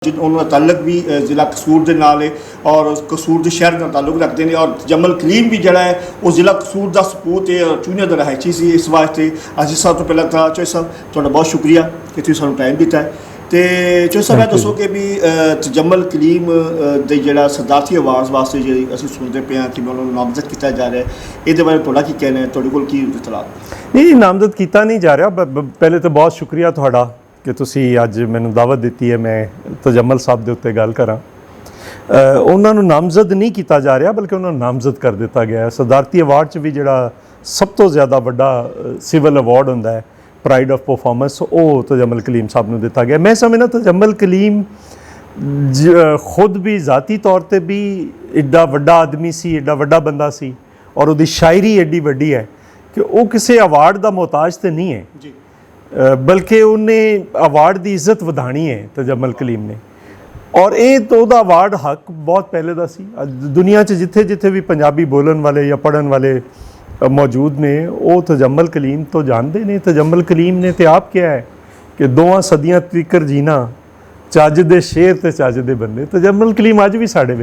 उन्होंने ताल्लुक भी ज़िला कसूर के नाल है और कसूर के शहर का ताल्लुक रखते हैं और जमल कलीम भी जड़ा है वो ज़िला कसूर का सपूत है और चूनिया का रहायची से इस वास्ते अजीज साहब तो पहला था चौधरी साहब थोड़ा बहुत शुक्रिया कि तुम सानू टाइम दिता है तो चौधरी साहब मैं दसो कि भी जमल कलीम के जड़ा सदारती आवाज़ वास्ते जी असं सुनते पे हैं कि उन्होंने नामजद किया जा रहा है ये बारे थोड़ा की कहना है थोड़े को इतला नहीं नामजद किया नहीं जा रहा पहले तो बहुत शुक्रिया थोड़ा कि तुसी अज मैनू दावत दी है मैं तजम्मल साहब के उत्ते गल करा उन्होंने नामजद नहीं किया जा रहा बल्कि उन्होंने नामजद कर दिता गया है। सदारती अवार्ड च भी जोड़ा सब तो ज़्यादा वड्डा सिविल अवार्ड होंदा है प्राइड ऑफ परफॉर्मेंस वो तजम्मल कलीम साहब ने दिता गया। मैं समझना तजम्मल कलीम खुद भी ज़ाती तौर पर भी एडा वड्डा आदमी सी एडा वड्डा बंदा सी और उसकी शायरी एडी वड्डी है कि वो किसी अवार्ड का मोहताज तो नहीं है जी। बल्कि उन्हें अवार्ड की इज्जत वधानी है तजम्मल कलीम ने और ये तो वह अवार्ड हक बहुत पहले का सी। दुनिया च जिथे जिथे भी पंजाबी बोलन वाले या पढ़न वाले मौजूद ने वो तजम्मल कलीम तो जानते ने। तजम्मल कलीम ने तो आप क्या है कि 2 सदियां तिकर जीना चज दे शेर ते चज दे बंदे। तजम्मल कलीम अज भी साढ़े